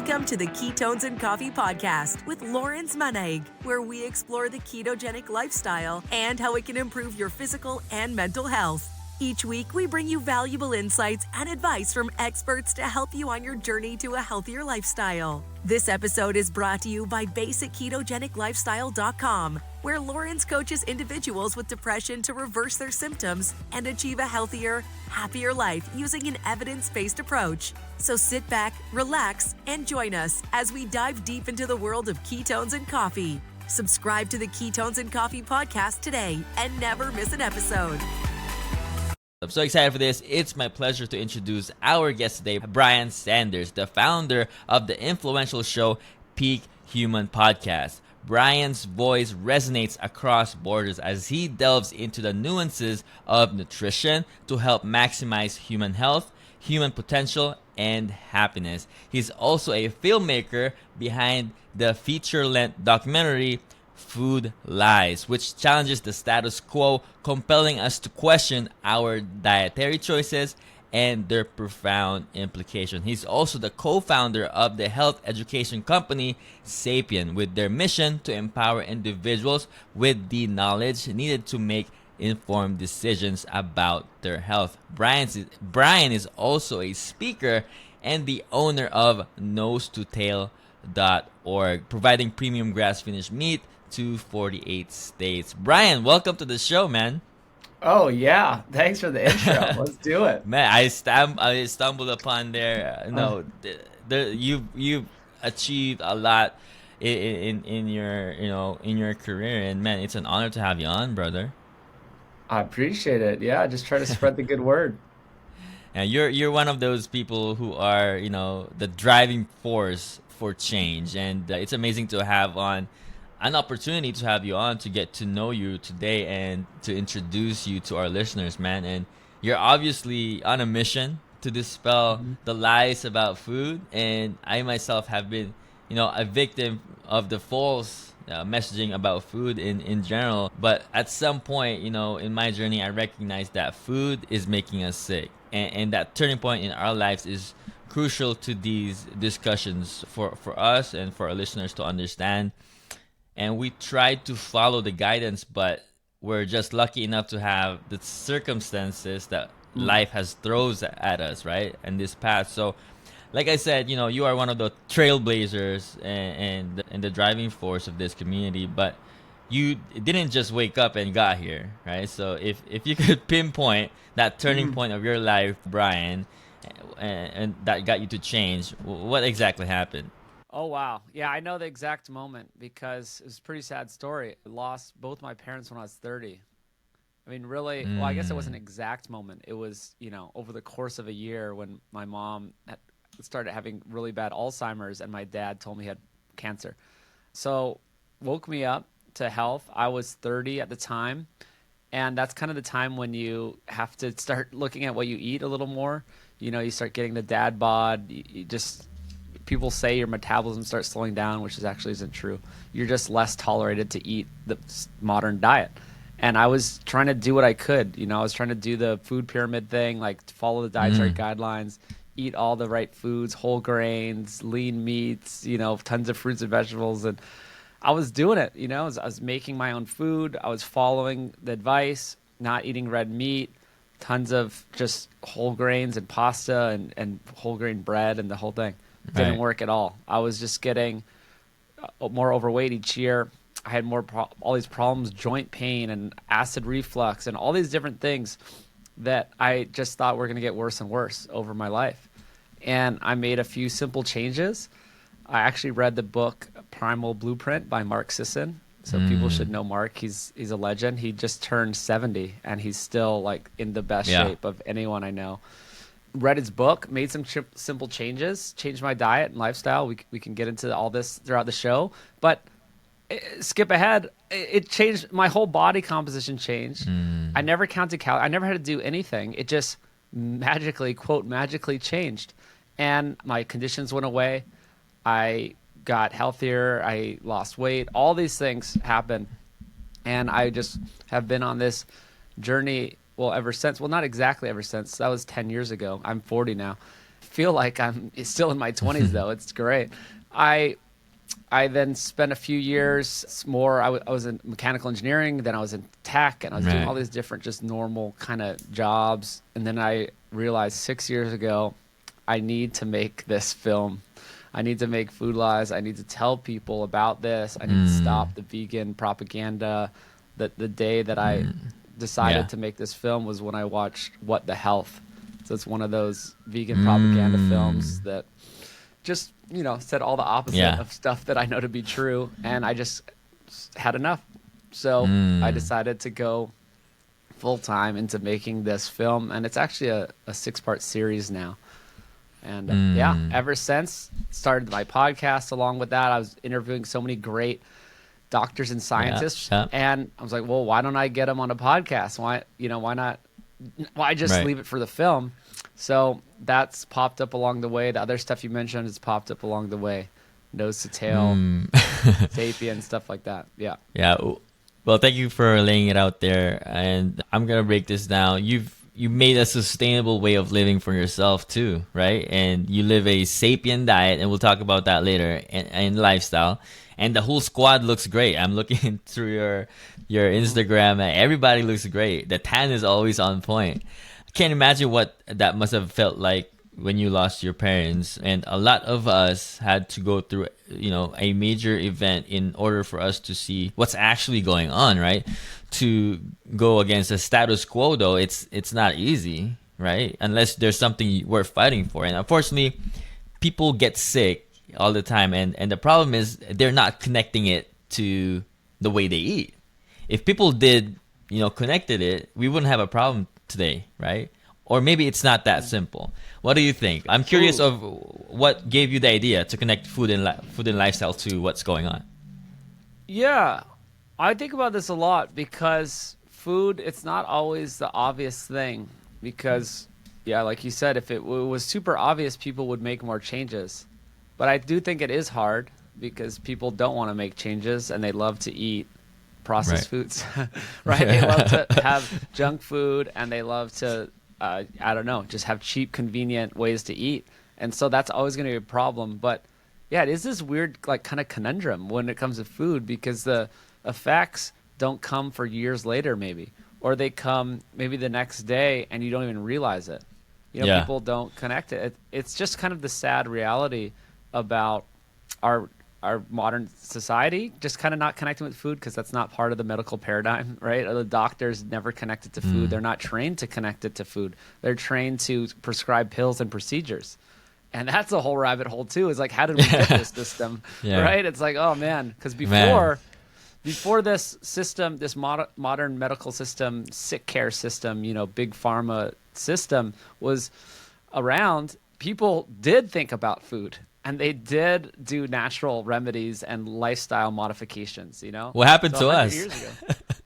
Welcome to the Ketones and Coffee Podcast with Lawrence Manaig, where we explore the ketogenic lifestyle and how it can improve your physical and mental health. Each week, we bring you valuable insights and advice from experts to help you on your journey to a healthier lifestyle. This episode is brought to you by BasicKetogenicLifestyle.com, where Lawrence coaches individuals with depression to reverse their symptoms and achieve a healthier, happier life using an evidence-based approach. So sit back, relax, and join us as we dive deep into the world of ketones and coffee. Subscribe to the Ketones and Coffee Podcast today and never miss an episode. I'm so excited for this. It's my pleasure to introduce our guest today, Brian Sanders, the founder of the influential show Peak Human Podcast. Brian's voice resonates across borders as he delves into the nuances of nutrition to help maximize human health, human potential, and happiness. He's also a filmmaker behind the feature-length documentary Food Lies, which challenges the status quo, compelling us to question our dietary choices and their profound implication. He's also the co-founder of the health education company Sapien, with their mission to empower individuals with the knowledge needed to make informed decisions about their health. Brian is also a speaker and the owner of NoseToTail.org, providing premium grass-finished meat to 48 states. Brian, welcome to the show, man. Oh yeah, thanks for the intro. Let's do it, man. I stumbled upon there. You've achieved a lot in your career, and man, it's an honor to have you on, brother. I appreciate it. Yeah, just try to spread the good word. And you're one of those people who are the driving force for change, and it's amazing to have an opportunity to have you on to get to know you today and to introduce you to our listeners, man. And you're obviously on a mission to dispel the lies about food. And I myself have been, a victim of the false messaging about food in general. But at some point, in my journey, I recognized that food is making us sick. And that turning point in our lives is crucial to these discussions for us and for our listeners to understand. And we try to follow the guidance, but we're just lucky enough to have the circumstances that life has throws at us, right? And this path. So, like I said, you are one of the trailblazers and the driving force of this community, but you didn't just wake up and got here, right? So if you could pinpoint that turning point of your life, Brian, and that got you to change, what exactly happened? Oh, wow. Yeah, I know the exact moment because it was a pretty sad story. I lost both my parents when I was 30. I mean, really, well, I guess it wasn't an exact moment. It was, over the course of a year when my mom started having really bad Alzheimer's and my dad told me he had cancer. So woke me up to health. I was 30 at the time. And that's kind of the time when you have to start looking at what you eat a little more. You start getting the dad bod. People say your metabolism starts slowing down, which actually isn't true. You're just less tolerated to eat the modern diet. And I was trying to do what I could. I was trying to do the food pyramid thing, like follow the dietary guidelines, eat all the right foods, whole grains, lean meats, tons of fruits and vegetables. And I was doing it, I was making my own food. I was following the advice, not eating red meat, tons of just whole grains and pasta and whole grain bread and the whole thing. Didn't work at all. I was just getting more overweight each year. I had all these problems, joint pain and acid reflux and all these different things that I just thought were going to get worse and worse over my life. And I made a few simple changes. I actually read the book Primal Blueprint by Mark Sisson. So people should know Mark. He's a legend. He just turned 70 and he's still like in the best shape of anyone I know. Read his book, made some simple changes, changed my diet and lifestyle. We can get into all this throughout the show, but skip ahead. It changed my whole body composition. Changed. I never counted calories. I never had to do anything. It just magically, quote, magically changed, and my conditions went away. I got healthier. I lost weight. All these things happened, and I just have been on this journey. Well, ever since. Well, not exactly ever since. That was 10 years ago. I'm 40 now. feel like I'm still in my 20s though. It's great. I then spent a few years more. I was in mechanical engineering, then I was in tech, and I was doing all these different, just normal kind of jobs. And then I realized 6 years ago, I need to make this film. I need to make Food Lies. I need to tell people about this. I need to stop the vegan propaganda. The day that I decided to make this film was when I watched What the Health. So it's one of those vegan propaganda films that just, said all the opposite of stuff that I know to be true. And I just had enough. So I decided to go full time into making this film. And it's actually a 6-part series now. And ever since, started my podcast along with that. I was interviewing so many great doctors and scientists. And I was like, well, why don't I get them on a podcast? Why not? Why just leave it for the film? So that's popped up along the way. The other stuff you mentioned has popped up along the way. Nose to tail, Sapien, stuff like that. Yeah. Yeah. Well, thank you for laying it out there. And I'm going to break this down. You made a sustainable way of living for yourself too, right? And you live a Sapien diet, and we'll talk about that later, and lifestyle. And the whole squad looks great. I'm looking through your Instagram, and everybody looks great. The tan is always on point. I can't imagine what that must have felt like when you lost your parents. And a lot of us had to go through, a major event in order for us to see what's actually going on, right? To go against the status quo, though, it's not easy, right? Unless there's something worth fighting for. And unfortunately, people get sick all the time, and the problem is they're not connecting it to the way they eat. If people did, connected it, we wouldn't have a problem today, right? Or maybe it's not that simple. What do you think? I'm curious of what gave you the idea to connect food and lifestyle to what's going on. Yeah, I think about this a lot because food, it's not always the obvious thing. Because, like you said, if it was super obvious, people would make more changes. But I do think it is hard because people don't want to make changes and they love to eat processed foods, right? They love to have junk food and they love to, just have cheap, convenient ways to eat. And so that's always going to be a problem. But it is this weird, kind of conundrum when it comes to food because the effects don't come for years later, maybe, or they come maybe the next day and you don't even realize it. People don't connect it. It's just kind of the sad reality about our modern society, just kind of not connecting with food because that's not part of the medical paradigm, right? Or the doctors never connect it to food. They're not trained to connect it to food. They're trained to prescribe pills and procedures. And that's a whole rabbit hole too, is like, how did we get this system, right? It's like, oh man, because before this system, this modern medical system, sick care system, big pharma system was around, people did think about food. And they did do natural remedies and lifestyle modifications, What happened to us? Years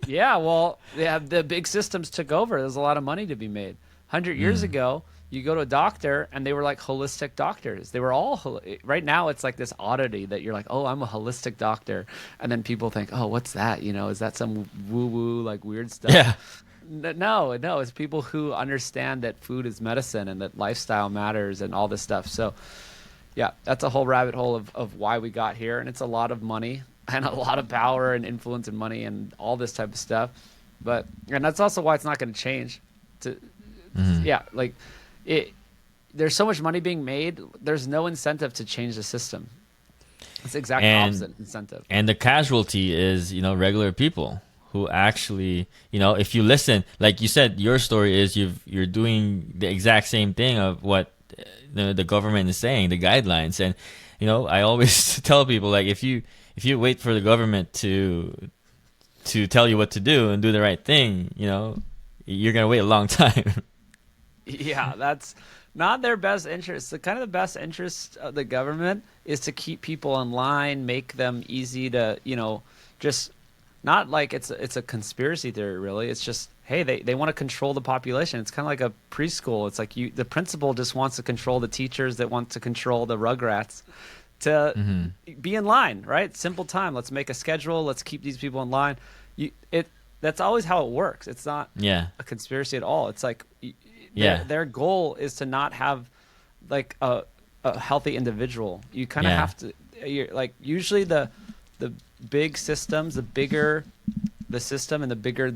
ago. The big systems took over. There's a lot of money to be made. 100 years ago, you go to a doctor, and they were like holistic doctors. They were all right now. It's like this oddity that you're like, oh, I'm a holistic doctor, and then people think, oh, what's that? Is that some woo-woo like weird stuff? Yeah. No, it's people who understand that food is medicine and that lifestyle matters and all this stuff. So. Yeah, that's a whole rabbit hole of why we got here. And it's a lot of money and a lot of power and influence and money and all this type of stuff. And that's also why it's not going to change. There's so much money being made. There's no incentive to change the system. It's the exact opposite incentive. And the casualty is, regular people who actually, if you listen, like you said, your story is you're doing the exact same thing of what the government is saying, the guidelines. And I always tell people, like, if you wait for the government to tell you what to do and do the right thing, you're gonna wait a long time. That's not their best interest. The kind of the best interest of the government is to keep people in line, make them easy to just not like it's a conspiracy theory, really. It's just, hey, they want to control the population. It's kind of like a preschool. It's like the principal just wants to control the teachers that want to control the rugrats to be in line, right? Simple time. Let's make a schedule. Let's keep these people in line. That's always how it works. It's not a conspiracy at all. It's like their goal is to not have like a healthy individual. You kind of Yeah. have to. You're like usually the big systems, the bigger the system, and the bigger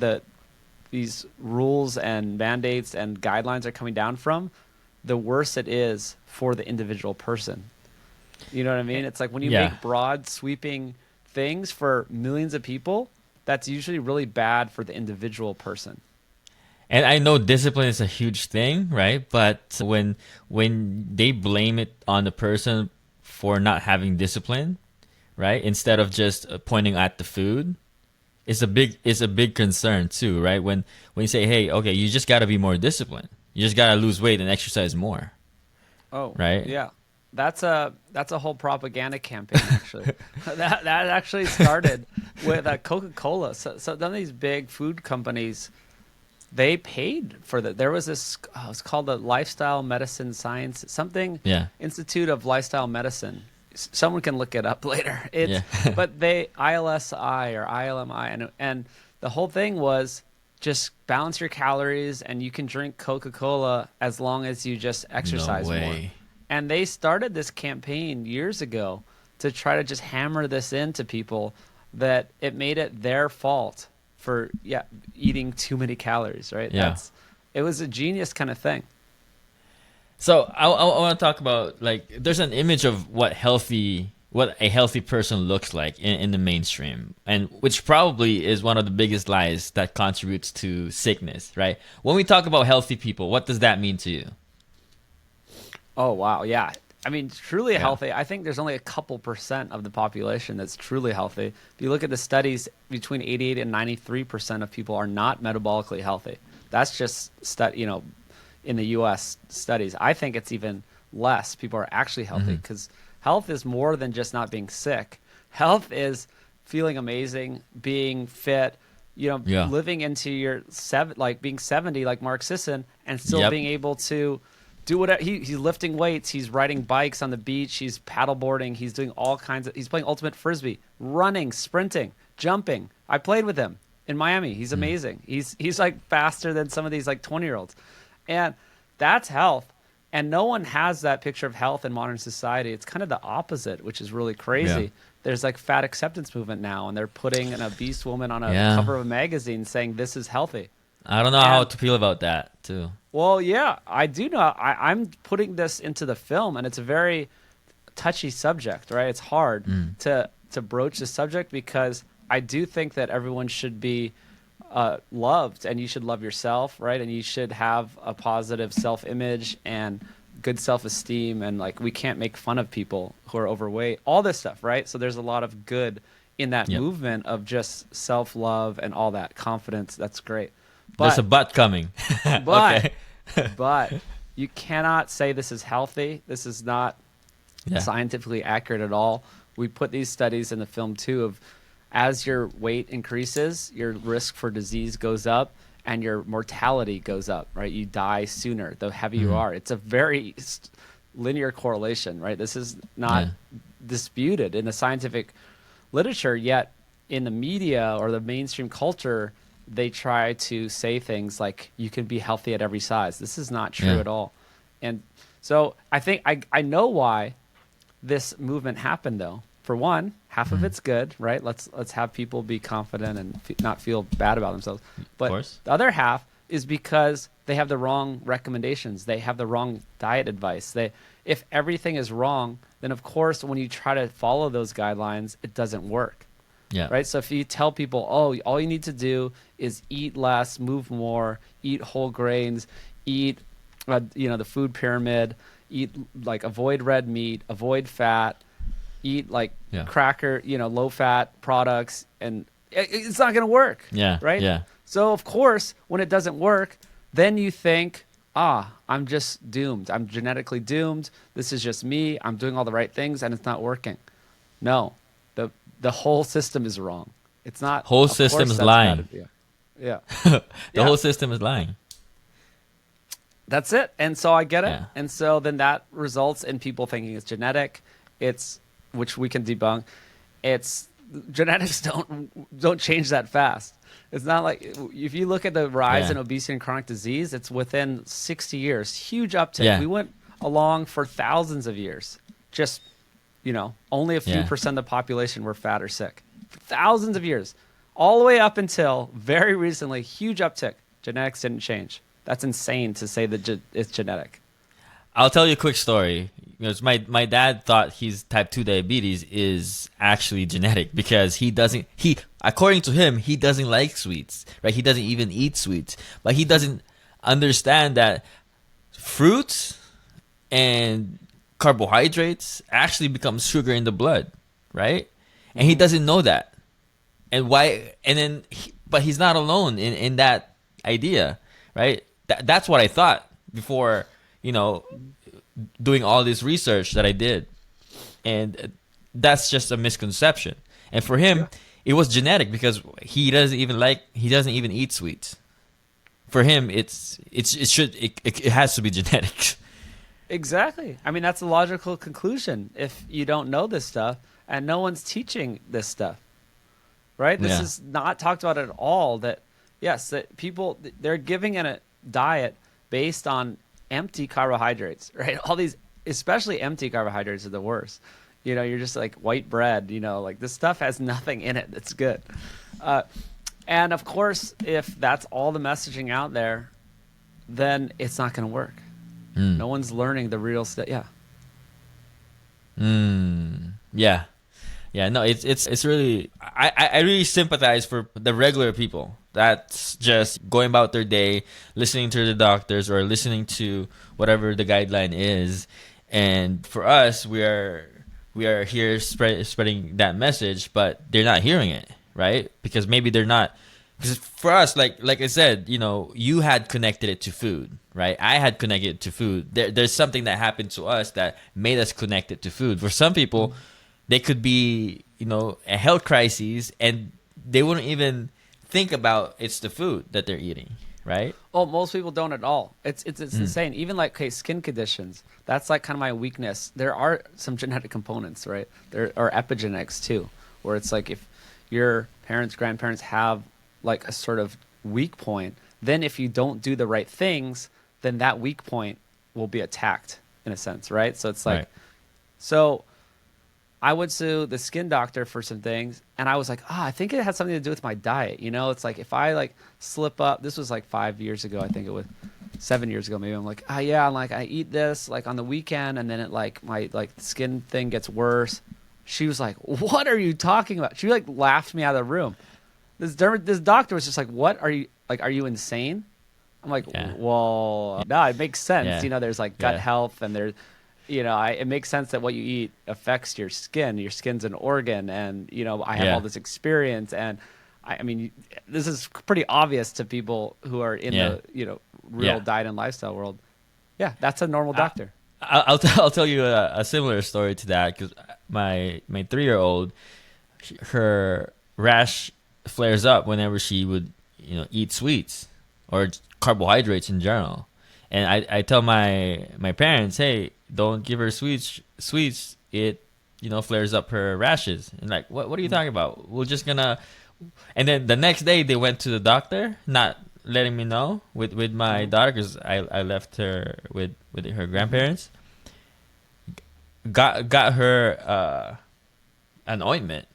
these rules and mandates and guidelines are coming down from, the worse it is for the individual person. You know what I mean? It's like when you Yeah. make broad, sweeping things for millions of people, that's usually really bad for the individual person. And I know discipline is a huge thing, right? But when they blame it on the person for not having discipline, right? Instead of just pointing at the food, it's a big concern too, right? When you say, "Hey, okay, you just got to be more disciplined. You just got to lose weight and exercise more." Oh, Right? yeah. That's a whole propaganda campaign actually. that actually started with Coca-Cola. So some of these big food companies, they paid for that. There was this, it's called the Lifestyle Medicine Science, something Yeah. Institute of Lifestyle Medicine. Someone can look it up later. It's Yeah. but they ILSI or ILMI, and the whole thing was just balance your calories, and you can drink Coca-Cola as long as you just exercise No more. way. And they started this campaign years ago to try to just hammer this into people that it made it their fault for eating too many calories, right? Yeah. It was a genius kind of thing. So I want to talk about, like, there's an image of what a healthy person looks like in the mainstream, and which probably is one of the biggest lies that contributes to sickness, right? When we talk about healthy people, what does that mean to you? Oh, wow. Yeah. I mean, truly healthy. I think there's only a couple % of the population that's truly healthy. If you look at the studies, between 88 and 93% of people are not metabolically healthy. That's just in the U.S. studies. I think it's even less people are actually healthy, because health is more than just not being sick. Health is feeling amazing, being fit, living into your being 70 like Mark Sisson, and still Yep. being able to do whatever. He's lifting weights, he's riding bikes on the beach, he's paddleboarding, he's doing all kinds of, he's playing ultimate frisbee, running, sprinting, jumping. I played with him in Miami. He's amazing. He's like faster than some of these like 20-year-olds. And that's health. And no one has that picture of health in modern society. It's kind of the opposite, which is really crazy. Yeah. There's like fat acceptance movement now, and they're putting an obese woman on a Yeah. cover of a magazine saying this is healthy. I don't know how to feel about that too. Well, yeah, I do know. I'm putting this into the film, and it's a very touchy subject, right? It's hard to broach the subject, because I do think that everyone should be loved, and you should love yourself, right? And you should have a positive self-image and good self-esteem, and like we can't make fun of people who are overweight, all this stuff, right? So there's a lot of good in that Yep. movement of just self-love and all that confidence. That's great. There's a but coming. But Okay. but you cannot say this is healthy. This is not Yeah. scientifically accurate at all. We put these studies in the film too of, as your weight increases, your risk for disease goes up and your mortality goes up, right? You die sooner the heavier you are. It's a very linear correlation, right? This is not disputed in the scientific literature, yet in the media or the mainstream culture, they try to say things like you can be healthy at every size. This is not true Yeah. at all. And so I think I know why this movement happened, though. For one, half of it's good, right? Let's have people be confident and not feel bad about themselves. But course. the other half is because they have the wrong recommendations. They have the wrong diet advice. If everything is wrong, then of course when you try to follow those guidelines, it doesn't work. Yeah. Right? So if you tell people, oh, all you need to do is eat less, move more, eat whole grains, eat the food pyramid, eat like avoid red meat, avoid fat, eat like cracker, low fat products, and it's not going to work. Yeah. Right? Yeah. So of course, when it doesn't work, then you think, I'm just doomed. I'm genetically doomed. This is just me. I'm doing all the right things and it's not working. No. The whole system is wrong. It's not. Whole of system course is that's lying. not it. Yeah. The Yeah. whole system is lying. That's it. And so I get it. Yeah. And so then that results in people thinking it's genetic. Which we can debunk. Genetics don't change that fast. It's not like, if you look at the rise in obesity and chronic disease, it's within 60 years, huge uptick. Yeah. We went along for thousands of years. Just, only a few Yeah. percent of the population were fat or sick. For thousands of years. All the way up until very recently, huge uptick. Genetics didn't change. That's insane to say that it's genetic. I'll tell you a quick story. Because my dad thought his type 2 diabetes is actually genetic because he according to him, he doesn't like sweets, right? He doesn't even eat sweets, but he doesn't understand that fruits and carbohydrates actually become sugar in the blood, right? And he doesn't know that. And why? And then, but he's not alone in that idea, right? That's what I thought before, doing all this research that I did. And that's just a misconception. And for him, it was genetic because he doesn't even eat sweets. For him, it has to be genetic. Exactly. I mean, that's a logical conclusion if you don't know this stuff and no one's teaching this stuff, right? This is not talked about at all. That people, they're giving in a diet based on empty carbohydrates, right? All these, especially empty carbohydrates, are the worst. You're just like white bread, like this stuff has nothing in it that's good. And of course, if that's all the messaging out there, then it's not going to work. No one's learning the real stuff. Yeah. Yeah. Yeah, no, it's really, I really sympathize for the regular people that's just going about their day, listening to the doctors or listening to whatever the guideline is. And for us, we are here spreading that message, but they're not hearing it, right? Because maybe they're not, because for us, like I said, you had connected it to food, right? I had connected it to food. There's something that happened to us that made us connect it to food. For some people, they could be, a health crisis, and they wouldn't even think about it's the food that they're eating, right? Oh, most people don't at all. It's insane. Even like, skin conditions. That's like kind of my weakness. There are some genetic components, right? There are epigenetics too, where it's like if your parents, grandparents have like a sort of weak point, then if you don't do the right things, then that weak point will be attacked in a sense, right? So it's like, so I went to the skin doctor for some things, and I was like, I think it had something to do with my diet. It's like if I like slip up, this was like 5 years ago, I think it was 7 years ago, maybe. I'm like, I'm like, I eat this like on the weekend, and then it like my like skin thing gets worse. She was like, what are you talking about? She like laughed me out of the room. This doctor was just like, what are you, like, are you insane? I'm like, well, no, it makes sense. There's like gut health, and there's, it makes sense that what you eat affects your skin. Your skin's an organ, and I have all this experience, and I mean, this is pretty obvious to people who are in the real diet and lifestyle world. Yeah, that's a normal doctor. I'll tell you a similar story to that, because my 3-year-old, her rash flares up whenever she would eat sweets or carbohydrates in general. And I tell my parents, hey, don't give her sweets. It flares up her rashes. And like, what are you talking about? We're just gonna. And then the next day they went to the doctor, not letting me know with my daughter, because I left her with her grandparents. Got her an ointment.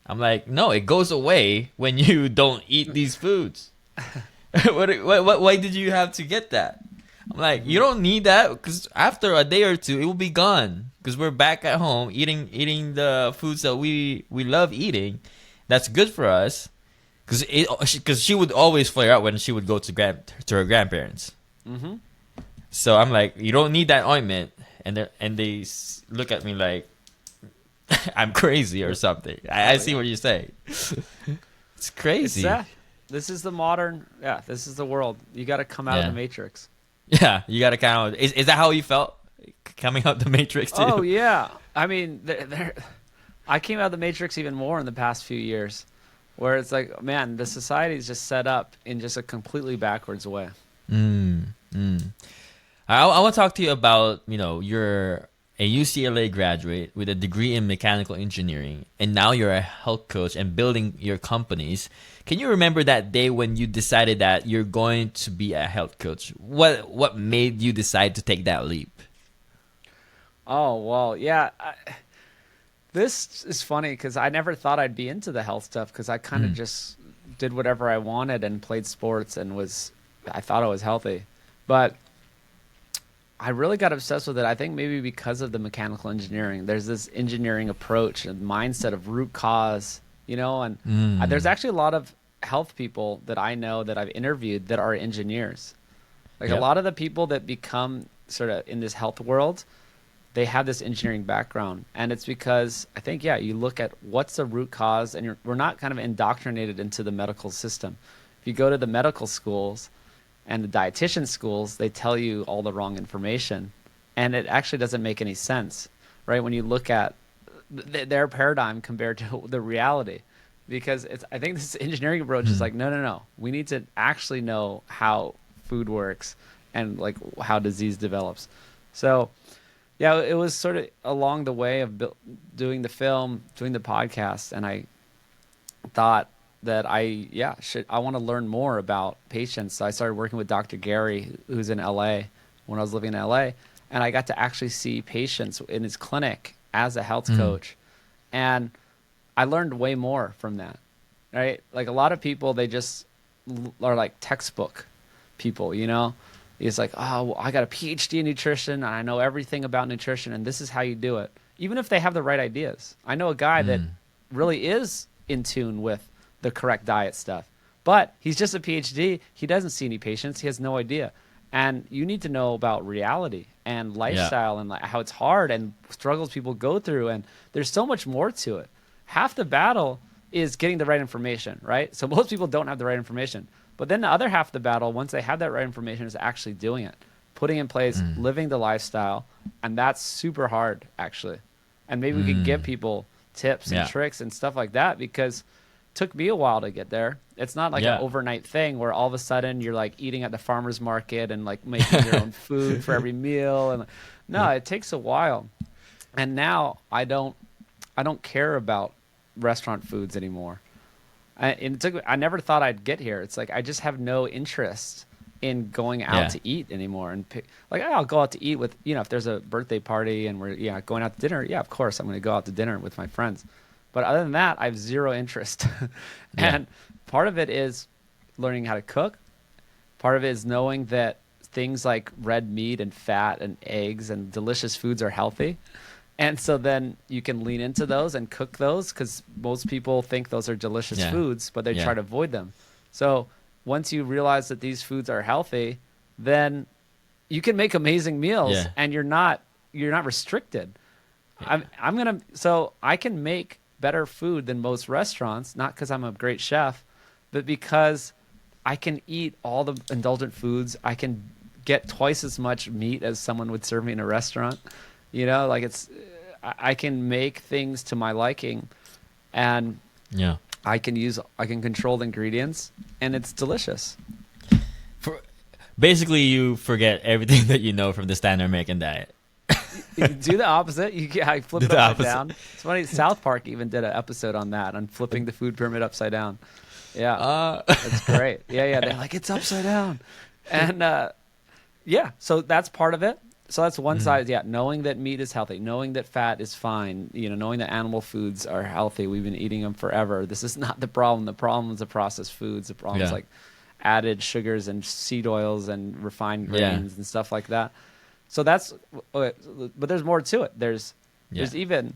I'm like, no, it goes away when you don't eat these foods. Why did you have to get that? I'm like, you don't need that, because after a day or two, it will be gone. Because we're back at home eating the foods that we love eating. That's good for us. Because she would always flare out when she would go to her grandparents. Mm-hmm. So I'm like, you don't need that ointment, and they look at me like I'm crazy or something. I see what you say. It's crazy. This is the modern. Yeah, this is the world. You got to come out of the matrix. Yeah, you got to kind of. Is that how you felt coming out the matrix too? Oh yeah, I mean, I came out of the matrix even more in the past few years, where it's like, man, the society is just set up in just a completely backwards way. I want to talk to you about, you're a UCLA graduate with a degree in mechanical engineering, and now you're a health coach and building your companies. Can you remember that day when you decided that you're going to be a health coach? What made you decide to take that leap? Oh, well, yeah. This is funny because I never thought I'd be into the health stuff because I kind of just did whatever I wanted and played sports and I thought I was healthy. But I really got obsessed with it. I think maybe because of the mechanical engineering. There's this engineering approach and mindset of root cause, and there's actually a lot of health people that I know that I've interviewed that are engineers. Like a lot of the people that become sort of in this health world, they have this engineering background. And it's because I think, you look at what's the root cause, and we're not kind of indoctrinated into the medical system. If you go to the medical schools and the dietitian schools, they tell you all the wrong information. And it actually doesn't make any sense, right? When you look at their paradigm compared to the reality. Because I think this engineering approach is like, no. We need to actually know how food works and like how disease develops. So, it was sort of along the way of doing the film, doing the podcast, and I thought that I want to learn more about patients. So I started working with Dr. Gary, who's in LA, when I was living in LA, and I got to actually see patients in his clinic as a health coach. And I learned way more from that, right? Like a lot of people, they just are like textbook people, It's like, oh, well, I got a PhD in nutrition and I know everything about nutrition and this is how you do it. Even if they have the right ideas. I know a guy that really is in tune with the correct diet stuff, but he's just a PhD. He doesn't see any patients. He has no idea. And you need to know about reality and lifestyle and how it's hard and struggles people go through. And there's so much more to it. Half the battle is getting the right information, right? So most people don't have the right information. But then the other half of the battle, once they have that right information, is actually doing it, putting in place, living the lifestyle. And that's super hard, actually. And maybe we could give people tips and tricks and stuff like that, because it took me a while to get there. It's not like an overnight thing where all of a sudden you're like eating at the farmer's market and like making your own food for every meal. And no, it takes a while. And now I don't care about restaurant foods anymore. I never thought I'd get here. It's like I just have no interest in going out to eat anymore. And I'll go out to eat with, if there's a birthday party and we're going out to dinner, of course I'm going to go out to dinner with my friends. But other than that, I have zero interest. And part of it is learning how to cook. Part of it is knowing that things like red meat and fat and eggs and delicious foods are healthy. And so then you can lean into those and cook those, because most people think those are delicious foods, but they try to avoid them. So once you realize that these foods are healthy, then you can make amazing meals and you're not restricted. So I can make better food than most restaurants, not because I'm a great chef, but because I can eat all the indulgent foods. I can get twice as much meat as someone would serve me in a restaurant. I can make things to my liking, and I can control the ingredients, and it's delicious. Basically, you forget everything that you know from the standard American diet. You do the opposite. I flip it upside down. It's funny. South Park even did an episode on that, on flipping the food pyramid upside down. Yeah, that's great. Yeah. They're like, it's upside down, and so that's part of it. So that's one side. Knowing that meat is healthy, knowing that fat is fine, knowing that animal foods are healthy. We've been eating them forever. This is not the problem. The problem is the processed foods. The problem is like added sugars and seed oils and refined grains and stuff like that. So that's, but there's more to it. There's the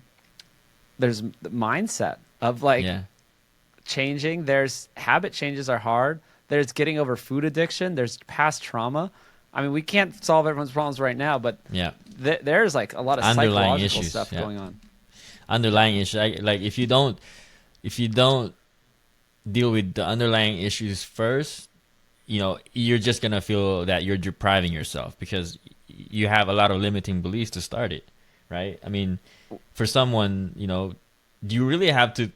mindset of changing. There's habit changes are hard. There's getting over food addiction. There's past trauma. I mean, we can't solve everyone's problems right now, but there's like a lot of underlying psychological issues, stuff going on. Underlying issues, like if you don't deal with the underlying issues first, you're just gonna feel that you're depriving yourself because you have a lot of limiting beliefs to start it, right? I mean, for someone, do you really have to?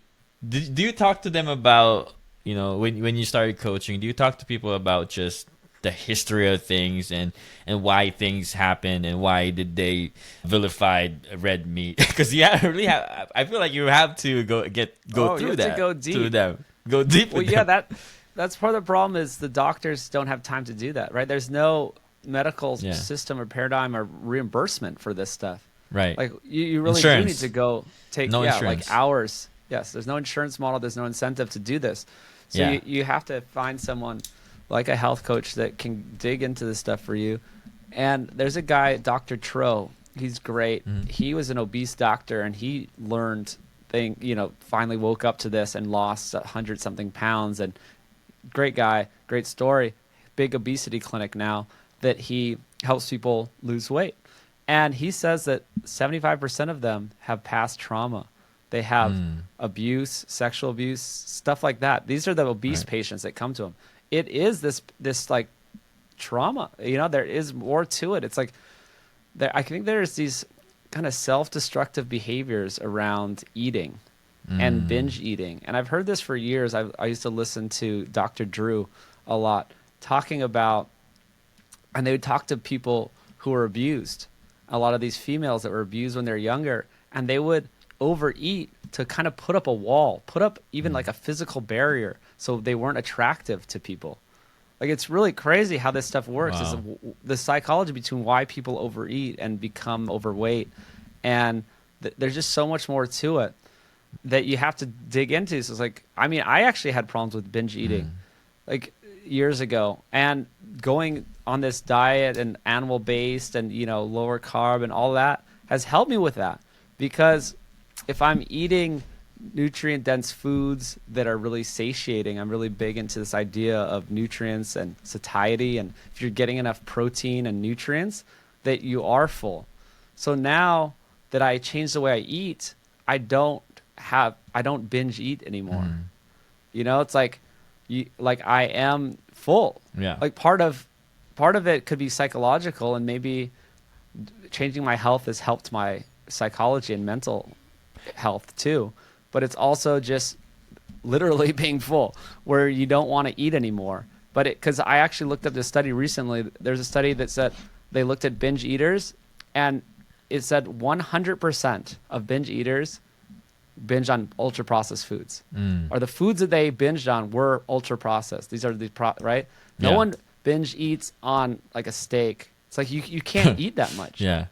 Do you talk to them about, when you started coaching? Do you talk to people about just the history of things and why things happen and why did they vilify red meat? Because I feel like you have to go through that. Go deep. To them. Go deep. Well, with them. that's part of the problem is the doctors don't have time to do that, right? There's no medical system or paradigm or reimbursement for this stuff. Right. Like you really do Insurance. need to go take No like insurance. hours. Yes, there's no insurance model. There's no incentive to do this. So Yeah. you have to find someone like a health coach that can dig into this stuff for you. And there's a guy, Dr. Tro. He's great. He was an obese doctor, and he learned finally woke up to this and lost 100-something pounds. And great guy, great story. Big obesity clinic now that he helps people lose weight. And he says that 75% of them have past trauma. They have abuse, sexual abuse, stuff like that. These are the obese patients that come to him. It is this like trauma. There is more to it. It's like I think there's these kind of self-destructive behaviors around eating and binge eating. And I've heard this for years. I used to listen to Dr. Drew a lot talking about, and they would talk to people who were abused, a lot of these females that were abused when they're younger, and they would overeat to kind of put up a wall, put up even like a physical barrier so they weren't attractive to people. Like, it's really crazy how this stuff works. Wow. Is the psychology between why people overeat and become overweight. And there's just so much more to it that you have to dig into. So it's like, I mean, I actually had problems with binge eating like years ago, and going on this diet and animal based and, lower carb and all that has helped me with that. Because if I'm eating nutrient dense foods that are really satiating, I'm really big into this idea of nutrients and satiety, and if you're getting enough protein and nutrients, that you are full. So now that I changed the way I eat, I don't binge eat anymore. It's like I am full. Yeah. Like part of it could be psychological, and maybe changing my health has helped my psychology and mental health too. But it's also just literally being full, where you don't want to eat anymore. But because I actually looked up this study recently, there's a study that said they looked at binge eaters, and it said 100% of binge eaters binge on ultra processed foods, or the foods that they binged on were ultra processed. These are right? No Yeah. one binge eats on like a steak. It's like you can't eat that much. Yeah.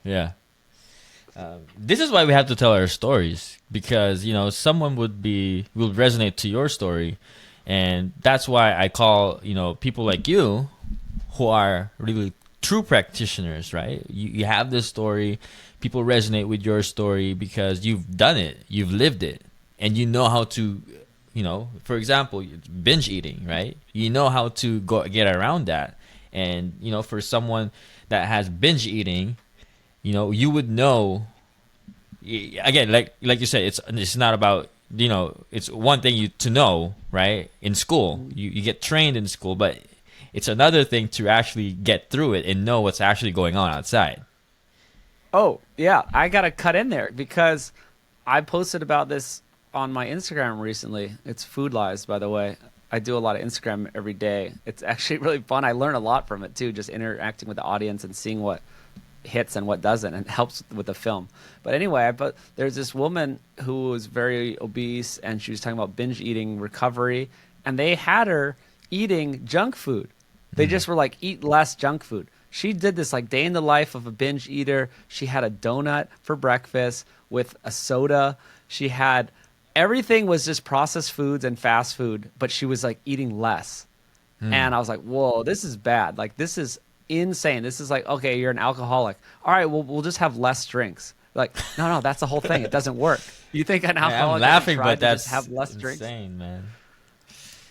This is why we have to tell our stories, because someone will resonate to your story, and that's why I call people like you, who are really true practitioners, right? You have this story, people resonate with your story because you've done it, you've lived it, and you know how to, for example, binge eating, right? You know how to get around that, and for someone that has binge eating, you would know. Again, like you said, it's not about it's one thing to know, right? In school, you get trained in school, but it's another thing to actually get through it and know what's actually going on outside. Oh yeah, I gotta cut in there because I posted about this on my Instagram recently. It's Food Lies, by the way. I do a lot of Instagram every day. It's actually really fun. I learn a lot from it too, just interacting with the audience and seeing what hits and what doesn't, and it helps with the film. But anyway, but there's this woman who was very obese, and she was talking about binge eating recovery, and they had her eating junk food. They just were like, eat less junk food. She did this like day in the life of a binge eater. She had a donut for breakfast with a soda. She had everything was just processed foods and fast food, but she was like eating less. And I was like, whoa, this is bad. Like, this is insane. This is like, okay, you're an alcoholic. All right, well, we'll just have less drinks. Like, no, that's the whole thing. It doesn't work. You think an alcoholic I'm laughing, tried but to that's just have less drinks? insane, man.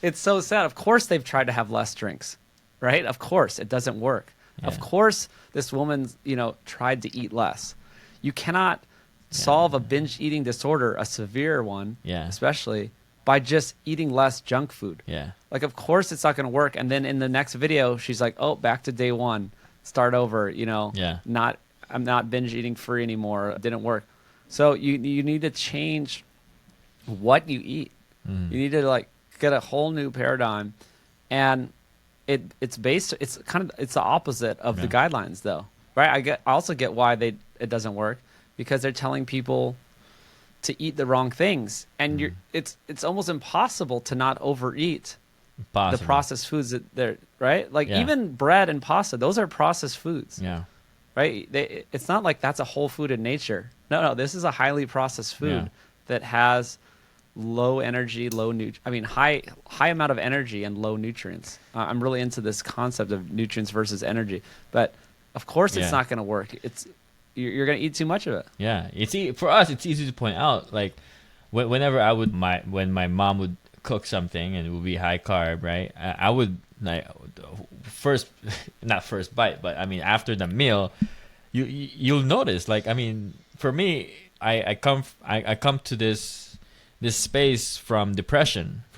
It's so sad. Of course they've tried to have less drinks, right? Of course it doesn't work. Yeah. Of course this woman, tried to eat less. You cannot solve a binge eating disorder, a severe one, especially, by just eating less junk food. Yeah. Like, of course it's not going to work. And then in the next video, she's like, oh, back to day one, start over, I'm not binge eating free anymore. It didn't work. So you need to change what you eat. You need to get a whole new paradigm. And it's the opposite of the guidelines though. Right? I also get why it doesn't work, because they're telling people to eat the wrong things. And it's almost impossible to not overeat the processed foods that they're right. Like even bread and pasta, those are processed foods. Yeah. right? It's not like that's a whole food in nature. No, this is a highly processed food that has low energy, high amount of energy and low nutrients. I'm really into this concept of nutrients versus energy, but of course it's not going to work. You're going to eat too much of it. Yeah, for us, it's easy to point out. Like whenever when my mom would cook something and it would be high carb, right? I would like not first bite, but I mean after the meal, you'll notice. Like I mean, for me, I come to this space from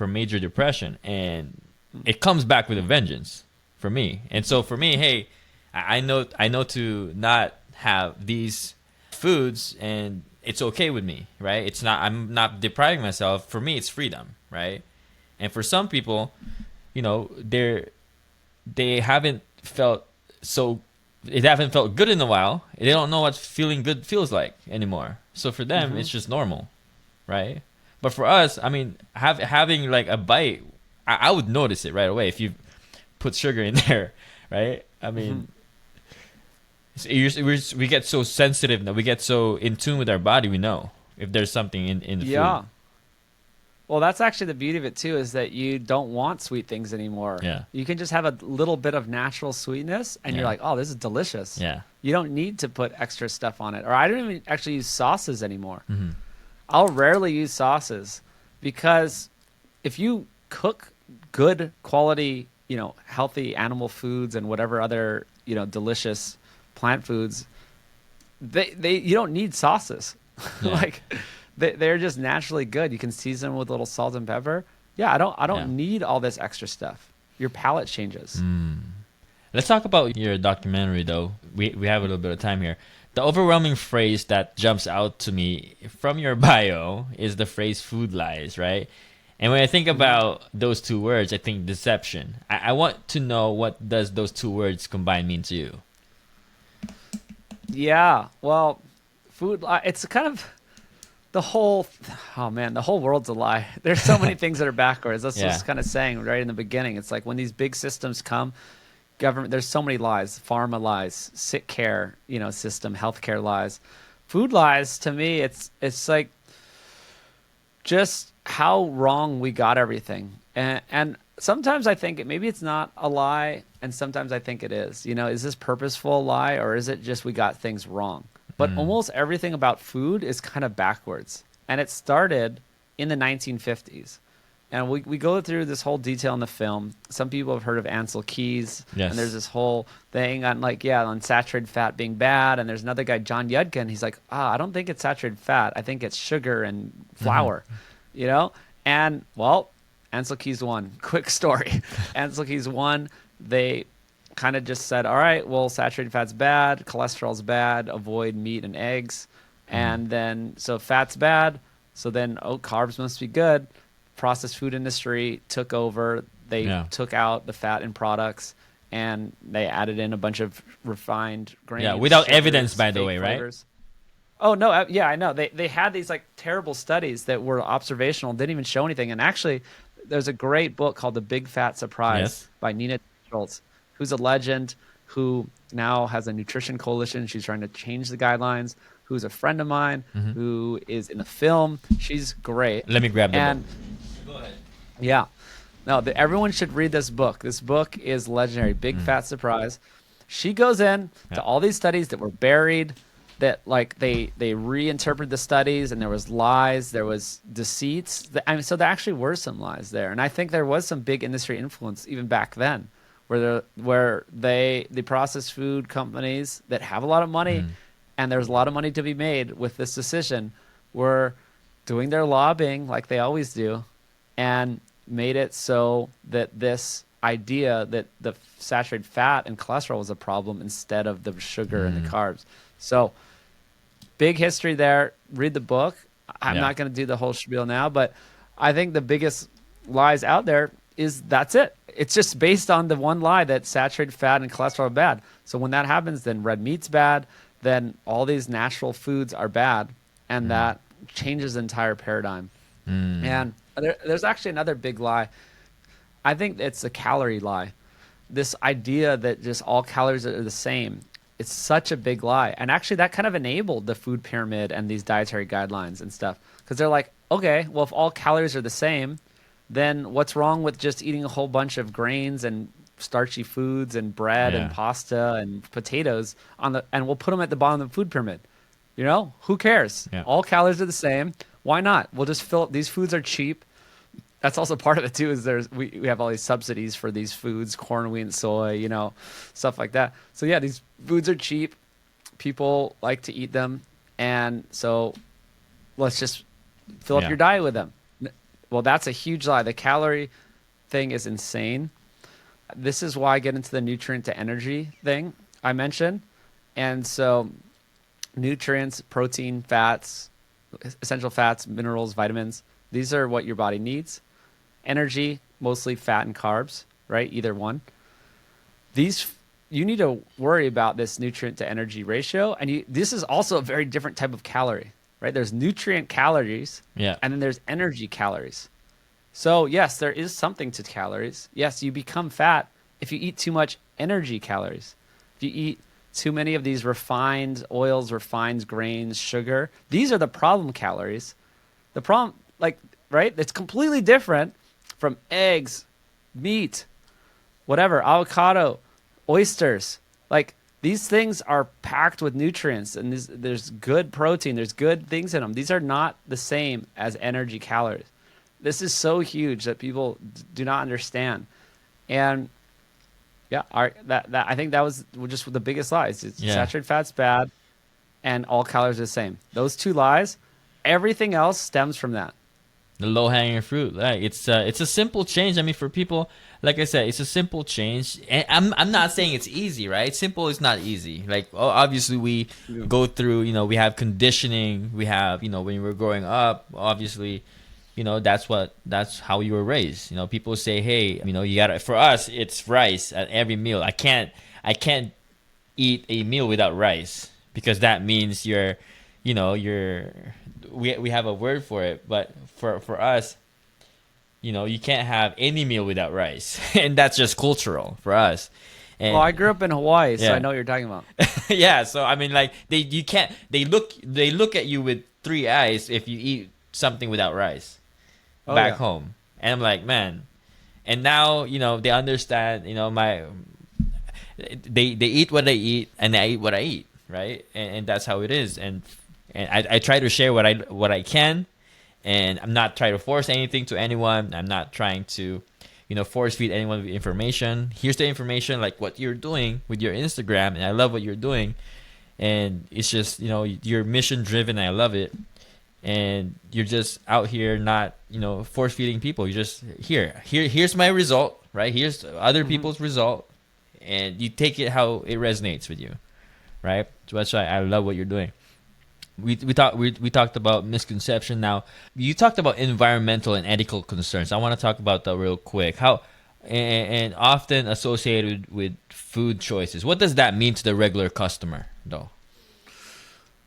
major depression, and it comes back with a vengeance for me. And so for me, hey, I know to not have these foods, and it's okay with me, right? I'm not depriving myself. For me, it's freedom, right? And for some people, they haven't felt good in a while. They don't know what feeling good feels like anymore. So for them, it's just normal, right? But for us, I mean, having like a bite, I would notice it right away if you put sugar in there, right? I mean, we get so sensitive now. We get so in tune with our body. We know if there's something in the food. Well, that's actually the beauty of it too, is that you don't want sweet things anymore. Yeah. You can just have a little bit of natural sweetness, and you're like, oh, this is delicious. Yeah. You don't need to put extra stuff on it. Or I don't even actually use sauces anymore. I'll rarely use sauces, because if you cook good quality, healthy animal foods and whatever other, delicious plant foods, you don't need sauces. Like they're just naturally good. You can season them with a little salt and pepper. Yeah, I don't need all this extra stuff. Your palate changes. Let's talk about your documentary, though. We have a little bit of time here. The overwhelming phrase that jumps out to me from your bio is the phrase "food lies," right? And when I think about those two words, I think deception. I want to know, what does those two words combined mean to you? Yeah, well, it's kind of the whole world's a lie. There's so many things that are backwards. That's what I was kind of saying right in the beginning. It's like when these big systems come, government, there's so many lies. Pharma lies, sick care, system, healthcare lies. Food lies, to me, it's like just how wrong we got everything. And sometimes I think maybe it's not a lie, and sometimes I think it is. Is this purposeful lie, or is it just we got things wrong? But almost everything about food is kind of backwards. And it started in the 1950s. And we go through this whole detail in the film. Some people have heard of Ansel Keys. Yes. And there's this whole thing on saturated fat being bad. And there's another guy, John Yudkin. He's like, I don't think it's saturated fat. I think it's sugar and flour, And, well, Ansel Keys won. Quick story. Ansel Keys won. They kind of just said, all right, well, saturated fat's bad, cholesterol's bad, avoid meat and eggs. And then, so fat's bad, so then, carbs must be good. Processed food industry took over. They took out the fat in products, and they added in a bunch of refined grains. Yeah, without sugars, evidence, by the way, flavors. right? Oh, no, I know. They had these like terrible studies that were observational, didn't even show anything. And actually, there's a great book called The Big Fat Surprise by Nina Schultz, who's a legend, who now has a nutrition coalition. She's trying to change the guidelines, who's a friend of mine, who is in the film. She's great. Let me grab the book. Go ahead. Yeah. No, everyone should read this book. This book is legendary, Big Fat Surprise. She goes in to all these studies that were buried, that like they reinterpreted the studies, and there was lies, there was deceits. So there actually were some lies there. And I think there was some big industry influence even back then, where the processed food companies that have a lot of money, and there's a lot of money to be made with this decision, were doing their lobbying like they always do, and made it so that this idea that the saturated fat and cholesterol was a problem instead of the sugar and the carbs. So big history there. Read the book. I'm not going to do the whole spiel now, but I think the biggest lies out there is that's it. It's just based on the one lie that saturated fat and cholesterol are bad. So when that happens, then red meat's bad, then all these natural foods are bad, and that changes the entire paradigm. And there's actually another big lie. I think it's a calorie lie. This idea that just all calories are the same. it's such a big lie. And actually that kind of enabled the food pyramid and these dietary guidelines and stuff. Because they're like, okay, well, if all calories are the same, then what's wrong with just eating a whole bunch of grains and starchy foods and bread and pasta and potatoes and we'll put them at the bottom of the food pyramid. You know, who cares? Yeah. All calories are the same. Why not? We'll just fill up. These foods are cheap. That's also part of it too, is we have all these subsidies for these foods, corn, wheat, and soy, you know, stuff like that. So yeah, these foods are cheap. People like to eat them. And so let's just fill up your diet with them. Well, that's a huge lie. The calorie thing is insane. This is why I get into the nutrient to energy thing I mentioned. And so nutrients, protein, fats, essential fats, minerals, vitamins, these are what your body needs. Energy, mostly fat and carbs, right? Either one. You need to worry about this nutrient to energy ratio. And this is also a very different type of calorie, right? There's nutrient calories, and then there's energy calories. So yes, there is something to calories. Yes, you become fat if you eat too much energy calories. If you eat too many of these refined oils, refined grains, sugar, these are the problem calories. The problem, right? It's completely different from eggs, meat, whatever, avocado, oysters. Like, these things are packed with nutrients, and there's good protein, there's good things in them. These are not the same as energy calories. This is so huge that people do not understand. And yeah, I think that was just the biggest lies. Saturated fat's bad, and all calories are the same. Those two lies, everything else stems from that. The low-hanging fruit. Like, it's a simple change. I mean, for people, like I said, it's a simple change. And I'm not saying it's easy, right? Simple is not easy. Like, obviously we go through, you know, we have conditioning. We have, you know, when we're growing up, obviously, you know, that's how you were raised. You know, people say, hey, you know, you gotta, for us, it's rice at every meal. I can't eat a meal without rice, because that means we have a word for it, but for us, you know, you can't have any meal without rice. And that's just cultural for us. And, well, I grew up in Hawaii, so I know what you're talking about. Yeah, so I mean, like, they look at you with three eyes if you eat something without rice back home. And I'm like, man. And now, you know, they understand, you know, they eat what they eat, and I eat what I eat, right? And that's how it is. And I try to share what I can, and I'm not trying to force anything to anyone. I'm not trying to, you know, force feed anyone with information. Here's the information, like what you're doing with your Instagram, and I love what you're doing. And it's just, you know, you're mission driven, and I love it. And you're just out here not, you know, force feeding people. You're just here's my result, right? Here's other people's result, and you take it how it resonates with you, right? So that's why I love what you're doing. We talked about misconception. Now you talked about environmental and ethical concerns. I want to talk about that real quick. How and often associated with food choices. What does that mean to the regular customer, though?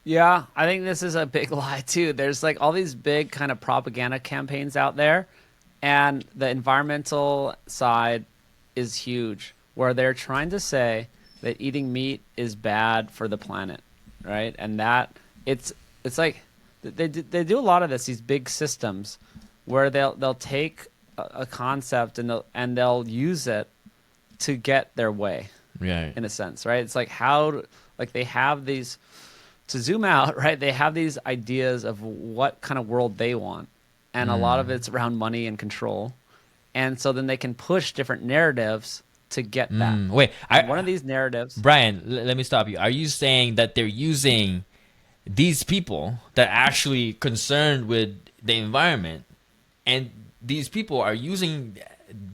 Yeah, I think this is a big lie too. There's like all these big kind of propaganda campaigns out there, and the environmental side is huge, where they're trying to say that eating meat is bad for the planet, right? And that it's like they do a lot of this, these big systems where they'll take a concept and they'll use it to get their way, right? In a sense, right? It's like they have these. To zoom out, right, they have these ideas of what kind of world they want, and a lot of it's around money and control, and so then they can push different narratives to get that. Wait, one of these narratives, Brian, let me stop you. Are you saying that they're using these people that are actually concerned with the environment, and these people are using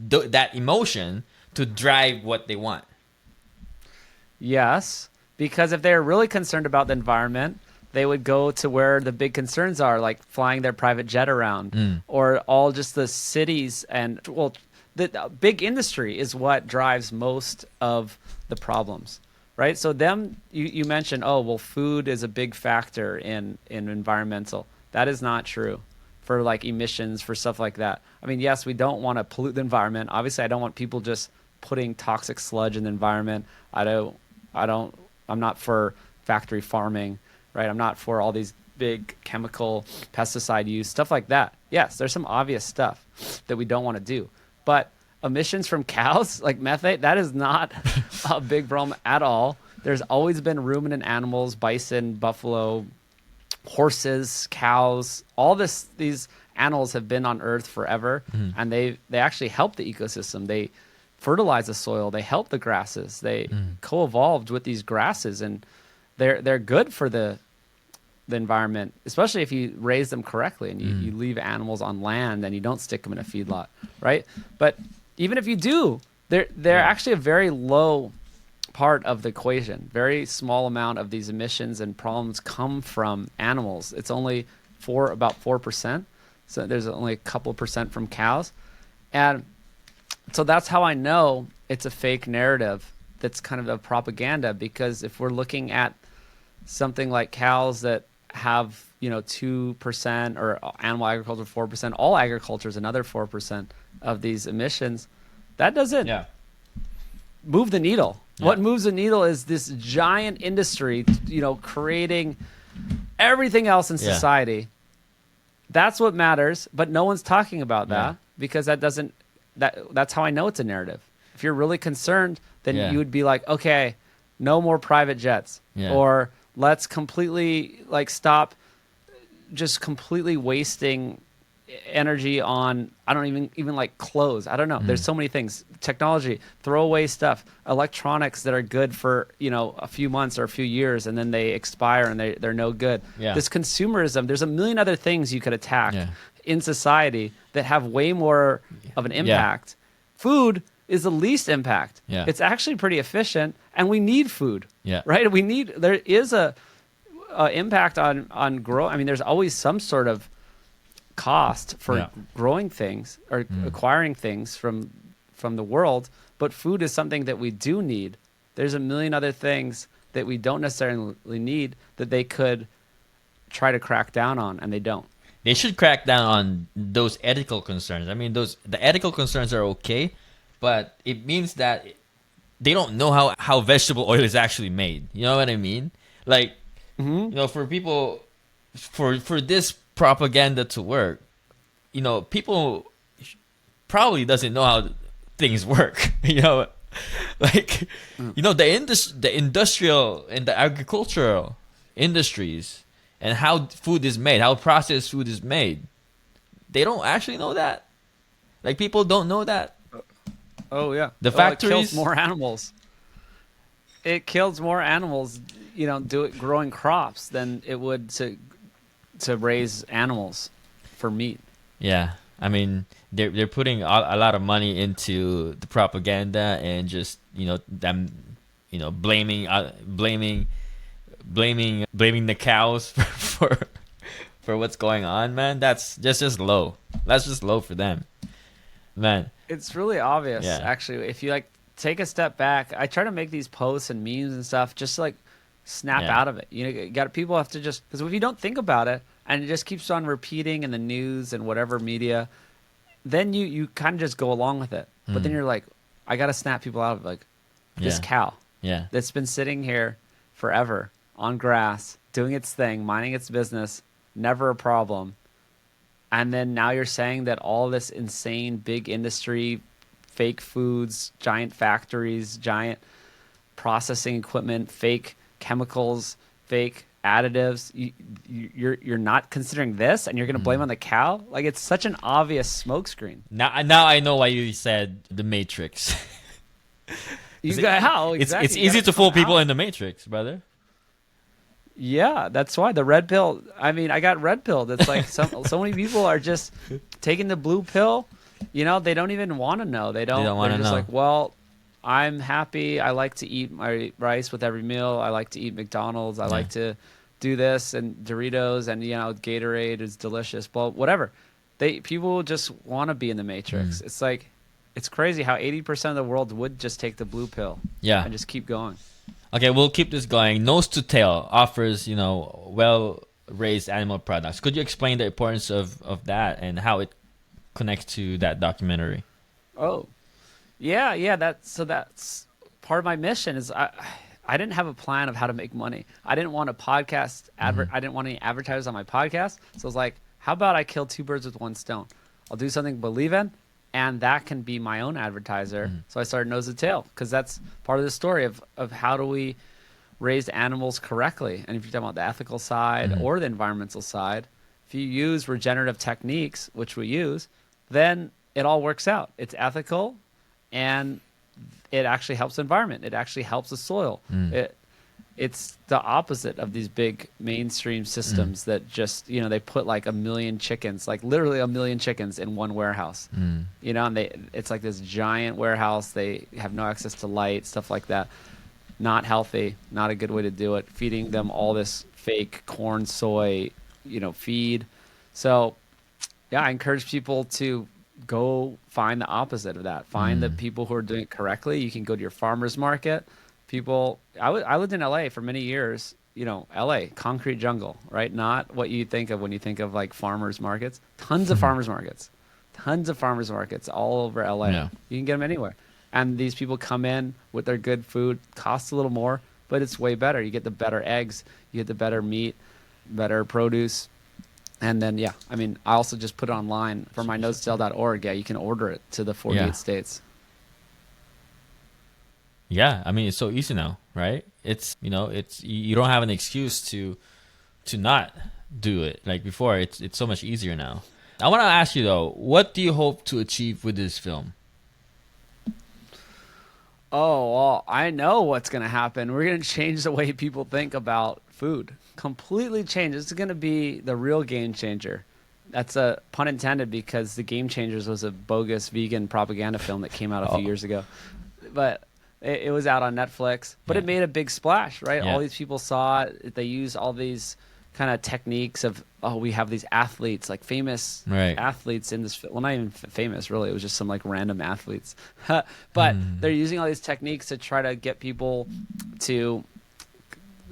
that emotion to drive what they want? Yes. Because if they're really concerned about the environment, they would go to where the big concerns are, like flying their private jet around, or all just the cities. And well, the big industry is what drives most of the problems, right? So you mentioned, oh, well, food is a big factor in environmental. That is not true for like emissions, for stuff like that. I mean, yes, we don't want to pollute the environment. Obviously, I don't want people just putting toxic sludge in the environment. I don't I'm not for factory farming, right? I'm not for all these big chemical pesticide use, stuff like that. Yes, there's some obvious stuff that we don't want to do. But emissions from cows, like methane, that is not a big problem at all. There's always been ruminant animals, bison, buffalo, horses, cows, all these animals have been on Earth forever, and they actually help the ecosystem. They fertilize the soil. They help the grasses. They co-evolved with these grasses, and they're good for the environment, especially if you raise them correctly and you leave animals on land and you don't stick them in a feedlot, right? But even if you do, they're actually a very low part of the equation. Very small amount of these emissions and problems come from animals. It's only about 4%. So there's only a couple percent from cows. And so that's how I know it's a fake narrative that's kind of a propaganda, because if we're looking at something like cows that have, 2% or animal agriculture 4%, all agriculture is another 4% of these emissions, that doesn't move the needle. Yeah. What moves the needle is this giant industry, creating everything else in society. That's what matters, but no one's talking about that because that's how I know it's a narrative. If you're really concerned, then you would be like, okay, no more private jets, or let's completely stop just completely wasting energy on, I don't even like clothes. I don't know. There's so many things, technology, throwaway stuff, electronics that are good for, a few months or a few years, and then they expire and they're no good. This consumerism, there's a million other things you could attack in society that have way more of an impact. Food is the least impact. It's actually pretty efficient, and we need food, right? There is a impact on grow. I mean, there's always some sort of cost for growing things or acquiring things from the world, but food is something that we do need. There's a million other things that we don't necessarily need that they could try to crack down on, and they don't. They should crack down on those ethical concerns. I mean, the ethical concerns are okay, but it means that they don't know how vegetable oil is actually made. You know what I mean? Like, for people, for this propaganda to work, people probably doesn't know how things work. The industrial and the agricultural industries and how food is made, how processed food is made, they don't actually know that. Like, people don't know that. Oh yeah, the factories it kills more animals. It kills more animals, growing crops than it would to raise animals for meat. Yeah, I mean, they're putting a lot of money into the propaganda and just them blaming the cows for what's going on, man. That's just low. That's just low for them, man. It's really obvious, actually. If you take a step back, I try to make these posts and memes and stuff just to snap out of it. People have to just, because if you don't think about it and it just keeps on repeating in the news and whatever media, then you kind of just go along with it. But then you're like, I got to snap people out of it. This cow that's been sitting here forever on grass, doing its thing, minding its business, never a problem. And then now you're saying that all this insane big industry, fake foods, giant factories, giant processing equipment, fake chemicals, fake additives, you're not considering this, and you're going to blame on the cow? It's such an obvious smokescreen. Now I know why you said the Matrix. How? Exactly. It's easy to fool people in the Matrix, brother. Yeah, that's why the red pill. I mean, I got red pilled. It's like so many people are just taking the blue pill. They don't even want to know. They don't want to know. They're just well, I'm happy. I like to eat my rice with every meal. I like to eat McDonald's. I like to do this and Doritos and Gatorade is delicious. Well, whatever. People just want to be in the Matrix. It's it's crazy how 80% of the world would just take the blue pill. And just keep going. Okay, we'll keep this going. Nose to Tail offers, well-raised animal products. Could you explain the importance of that and how it connects to that documentary? Oh, yeah. That's part of my mission. Is I didn't have a plan of how to make money. I didn't want a podcast I didn't want any advertisers on my podcast. So I was like, how about I kill two birds with one stone? I'll do something I believe in, and that can be my own advertiser. So I started Nose to Tail, because that's part of the story of how do we raise animals correctly. And if you're talking about the ethical side or the environmental side, if you use regenerative techniques, which we use, then it all works out. It's ethical, and it actually helps the environment. It actually helps the soil. It's the opposite of these big mainstream systems that just, they put like 1 million chickens, like literally 1 million chickens in one warehouse, and it's like this giant warehouse. They have no access to light, stuff like that. Not healthy, not a good way to do it. Feeding them all this fake corn, soy, feed. So yeah, I encourage people to go find the opposite of that. Find the people who are doing it correctly. You can go to your farmer's market. I lived in LA for many years. LA, concrete jungle, right? Not what you think of when you think of like farmers markets. Tons of farmers markets all over LA. Yeah. You can get them anywhere. And these people come in with their good food, costs a little more, but it's way better. You get the better eggs, you get the better meat, better produce. And then, I also just put it online for my nosetail.org. Yeah, you can order it to the 48 states. Yeah, it's so easy now, right? It's you don't have an excuse to not do it like before. It's so much easier now. I want to ask you though, what do you hope to achieve with this film? Oh, well, I know what's going to happen. We're going to change the way people think about food. Completely change. It's going to be the real game changer. That's a pun intended, because The Game Changers was a bogus vegan propaganda film that came out a few years ago. But it was out on Netflix. But it made a big splash, right? Yeah. All these people saw it. They used all these kind of techniques of, we have these athletes, like famous athletes in this film. Well, not even famous, really. It was just some like random athletes. But they're using all these techniques to try to get people to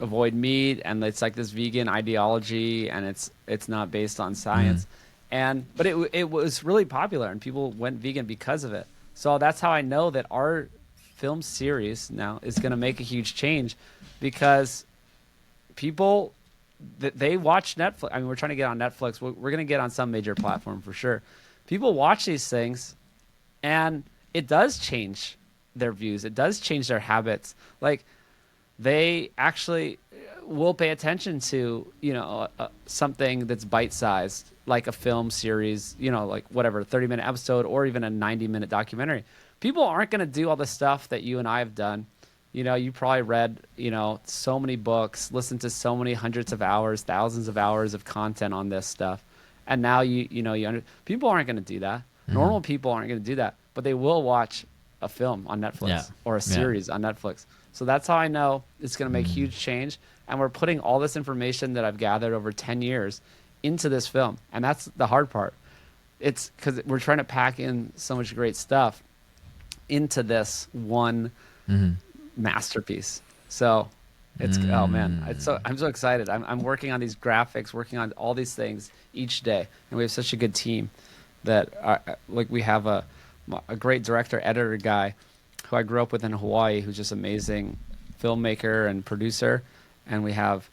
avoid meat, and it's like this vegan ideology, and it's not based on science. But it was really popular, and people went vegan because of it. So that's how I know that our film series now is going to make a huge change, because people, they watch Netflix. We're trying to get on Netflix. We're going to get on some major platform for sure. People watch these things, and it does change their views. It does change their habits. Like, they actually will pay attention to, something that's bite-sized, like a film series, like whatever, 30-minute episode or even a 90-minute documentary. People aren't going to do all the stuff that you and I have done. You probably read, so many books, listened to so many hundreds of hours, thousands of hours of content on this stuff. And now people aren't going to do that. Normal people aren't going to do that, but they will watch a film on Netflix or a series on Netflix. So that's how I know it's going to make huge change. And we're putting all this information that I've gathered over 10 years into this film. And that's the hard part. It's because we're trying to pack in so much great stuff into this one masterpiece. So it's oh man, I'm so excited. I'm working on these graphics, working on all these things each day, and we have such a good team that we have a great director, editor guy who I grew up with in Hawaii, who's just amazing filmmaker and producer, and we have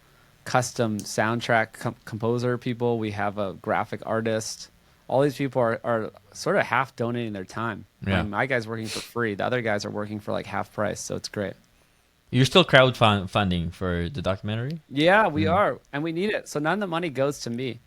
custom soundtrack composer people. We have a graphic artist. All these people are sort of half donating their time. Yeah. My guy's working for free. The other guys are working for like half price, so it's great. You're still crowdfunding for the documentary? Yeah, we are, and we need it. So none of the money goes to me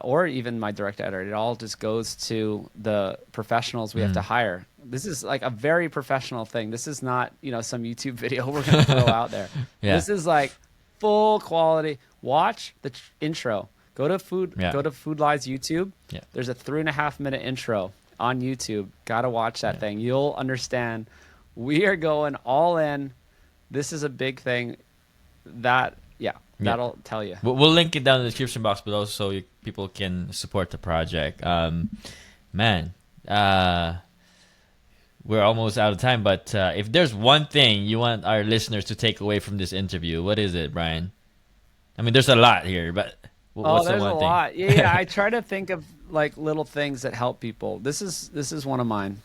or even my direct editor. It all just goes to the professionals we have to hire. This is like a very professional thing. This is not, some YouTube video we're going to throw out there. Yeah. This is like full quality. Watch the intro. Go to Food Lie's YouTube. Yeah. There's a 3.5-minute intro on YouTube. Gotta watch that thing. You'll understand. We are going all in. This is a big thing. That'll tell you. We'll link it down in the description box below so people can support the project. We're almost out of time, but if there's one thing you want our listeners to take away from this interview, what is it, Brian? There's a lot here, but what's there's the one a thing? lot. Yeah, I try to think of like little things that help people. This is one of mine.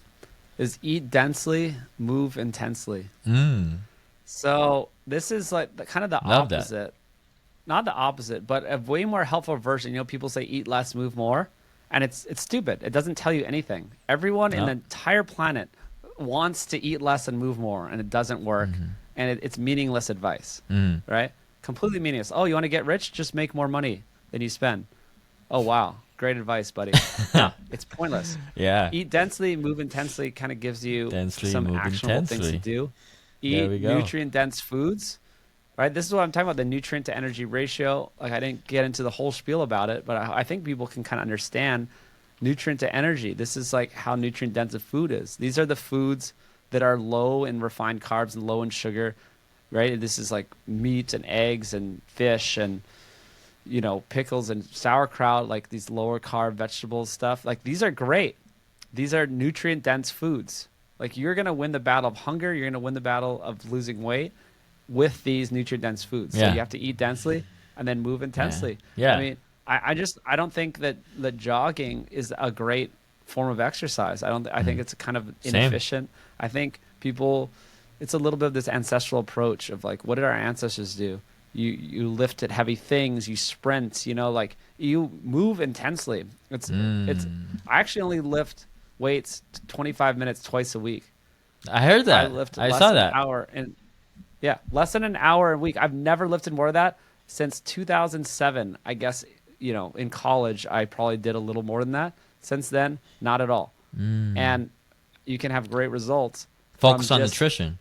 Is eat densely, move intensely. Mm. So This is like kind of the Love that. opposite. Not the opposite, but a way more helpful version. You know, people say eat less, move more, and it's stupid. It doesn't tell you anything. Everyone in the entire planet wants to eat less and move more, and it doesn't work, and it's meaningless advice, right? Completely meaningless. Oh, you want to get rich? Just make more money than you spend. Oh, wow. Great advice, buddy. No, it's pointless. Yeah. Eat densely, move intensely kind of gives you Densely, some move actionable things to intensely. do. There we Eat go. nutrient-dense foods, right? This is what I'm talking about, the nutrient to energy ratio. Like, I didn't get into the whole spiel about it, but I think people can kind of understand nutrient to energy. This is like how nutrient-dense a food is. These are the foods that are low in refined carbs and low in sugar, right? This is like meat and eggs and fish and, you know, pickles and sauerkraut, like these lower carb vegetables stuff. Like, these are great. These are nutrient dense foods. Like, you're going to win the battle of hunger. You're going to win the battle of losing weight with these nutrient dense foods. So Yeah. you have to eat densely and then move intensely. Yeah. I mean, I don't think that jogging is a great form of exercise. I think it's kind of inefficient. I think people, it's a little bit of this ancestral approach of like, what did our ancestors do? You lifted heavy things, you sprint, you know, like you move intensely. I actually only lift weights 25 minutes twice a week. I heard that. I lift I less saw than that. an hour and less than an hour a week. I've never lifted more of that since 2007. I guess, you know, in college I probably did a little more than that. Since then, not at all. And you can have great results. Focus on nutrition.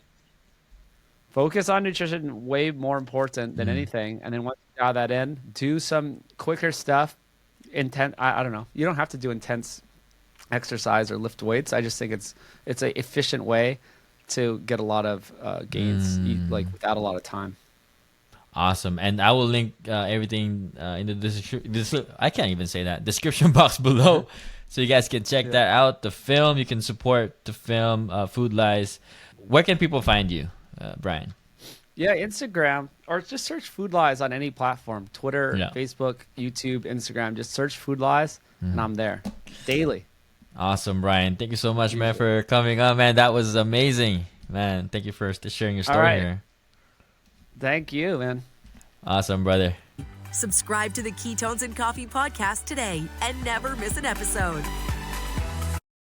Focus on nutrition, way more important than anything. And then once you dial that in, do some quicker stuff. I don't know. You don't have to do intense exercise or lift weights. I just think it's an efficient way to get a lot of gains, like without a lot of time. Awesome. And I will link everything in the I can't even say that description box below, so you guys can check that out. The film, you can support the film, Food Lies. Where can people find you, Brian? Yeah, Instagram, or just search Food Lies on any platform. Twitter, Facebook, YouTube, Instagram. Just search Food Lies, and I'm there daily. Awesome, Brian. Thank you so much, man, for coming on, man. That was amazing, man. Thank you for sharing your story here. Thank you, man. Awesome, brother. Subscribe to the Ketones and Coffee podcast today and never miss an episode.